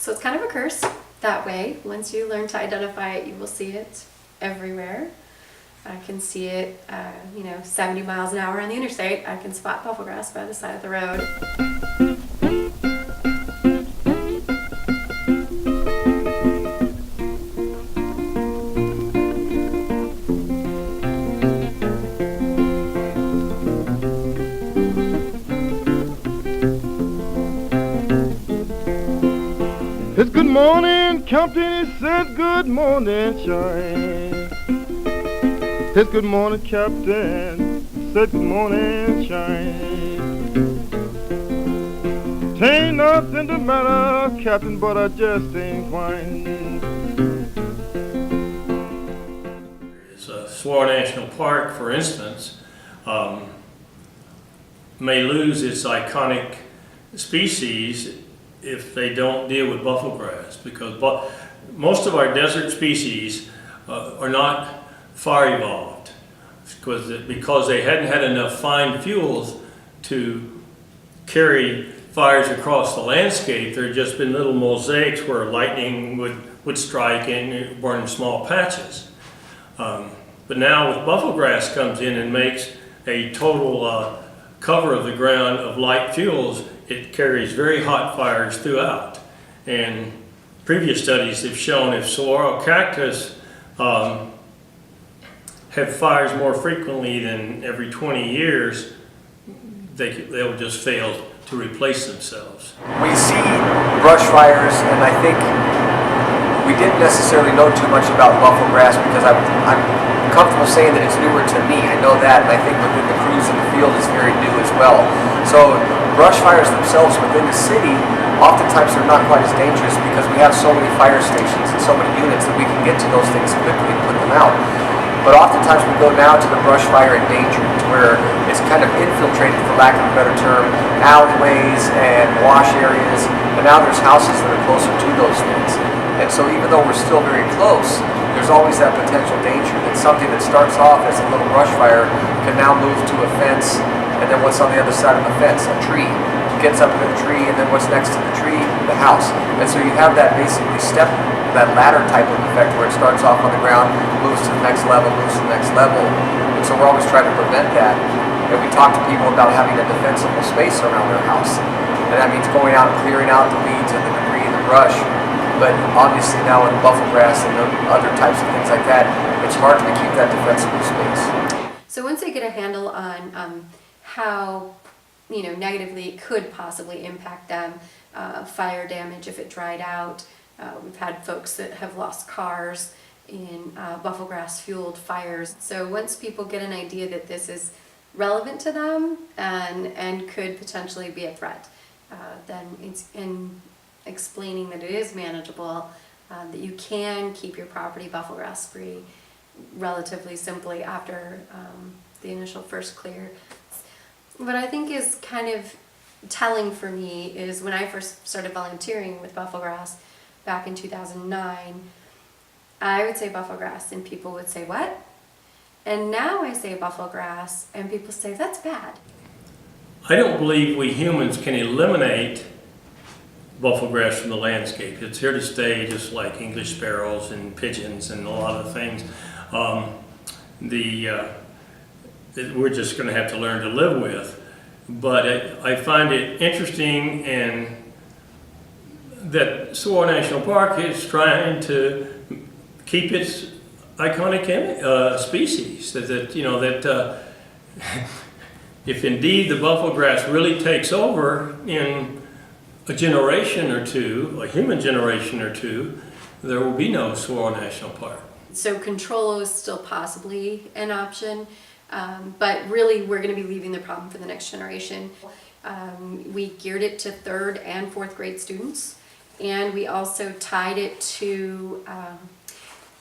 So it's kind of a curse that way. Once you learn to identify it, you will see it everywhere. I can see it, 70 miles an hour on the interstate. I can spot bufflegrass by the side of the road. It's good morning, Compton. It says good morning, shine. It's good morning, Captain. It said good morning, shine. Tain't nothing the matter, Captain, but I just ain't fine. Saguaro National Park, for instance, may lose its iconic species if they don't deal with bufflegrass, because most of our desert species are not fire evolved because they hadn't had enough fine fuels to carry fires across the landscape. There had just been little mosaics where lightning would strike and burn small patches. But now with bufflegrass comes in and makes a total cover of the ground of light fuels, it carries very hot fires throughout. And previous studies have shown if saguaro cactus have fires more frequently than every 20 years, they'll just fail to replace themselves. We see brush fires, and I think we didn't necessarily know too much about bufflegrass because I'm comfortable saying that it's newer to me. I know that, and I think within the crews in the field it's very new as well. So brush fires themselves within the city, oftentimes they're not quite as dangerous because we have so many fire stations and so many units that we can get to those things quickly and put them out. But oftentimes we go now to the brush fire endangered, where it's kind of infiltrated, for lack of a better term, alleyways and wash areas, and now there's houses that are closer to those things. And so even though we're still very close, there's always that potential danger that something that starts off as a little brush fire can now move to a fence, and then what's on the other side of the fence? A tree. Gets up into the tree, and then what's next to the tree? The house. And so you have that basically that ladder type of effect where it starts off on the ground, moves to the next level, moves to the next level. And so we're always trying to prevent that. And we talk to people about having a defensible space around their house. And that means going out and clearing out the weeds and the debris and the brush. But obviously now with bufflegrass and other types of things like that, it's harder to keep that defensible space. So once they get a handle on how negatively it could possibly impact them, fire damage if it dried out. We've had folks that have lost cars in bufflegrass fueled fires. So once people get an idea that this is relevant to them and could potentially be a threat, then it's in explaining that it is manageable, that you can keep your property bufflegrass free relatively simply after the initial first clear. What I think is kind of telling for me is when I first started volunteering with bufflegrass back in 2009, I would say bufflegrass and people would say, what? And now I say bufflegrass and people say, that's bad. I don't believe we humans can eliminate bufflegrass from the landscape. It's here to stay, just like English sparrows and pigeons and a lot of things. We're just going to have to learn to live with. But I find it interesting and that Saguaro National Park is trying to keep its iconic species. That if indeed the bufflegrass really takes over in a generation or two, a human generation or two, there will be no Saguaro National Park. So control is still possibly an option, but really we're going to be leaving the problem for the next generation. We geared it to 3rd and 4th grade students, and we also tied it to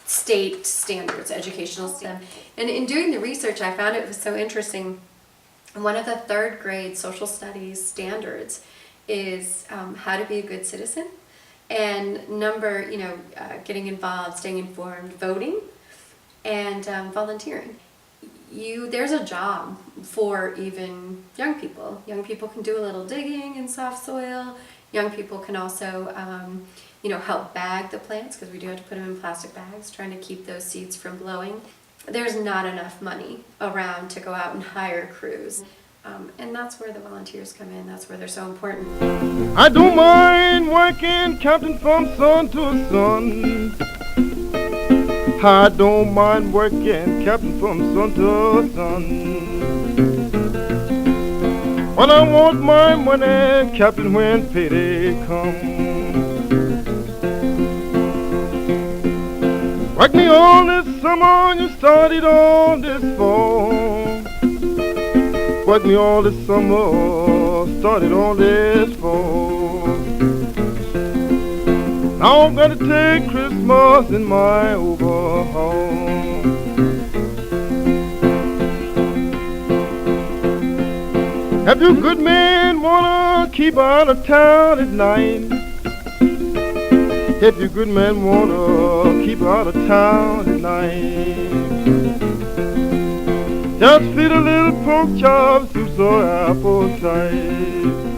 state standards, educational standards. And in doing the research, I found it was so interesting. One of the 3rd grade social studies standards is how to be a good citizen, and getting involved, staying informed, voting, and volunteering. There's a job for even young people. Young people can do a little digging in soft soil Young people can also, help bag the plants, because we do have to put them in plastic bags, trying to keep those seeds from blowing. There's not enough money around to go out and hire crews. And that's where the volunteers come in. That's where they're so important. I don't mind working, counting from sun to sun. I don't mind working, counting from sun to sun. When I want my money, Captain, when payday comes. Work me on this summer, you started on this fall. Work me all this summer, started on this fall. Now I'm gonna take Christmas in my overhaul. If you good men wanna keep out of town at night, if you good men wanna keep out of town at night, just feed a little pork chop, soup, or apple cider.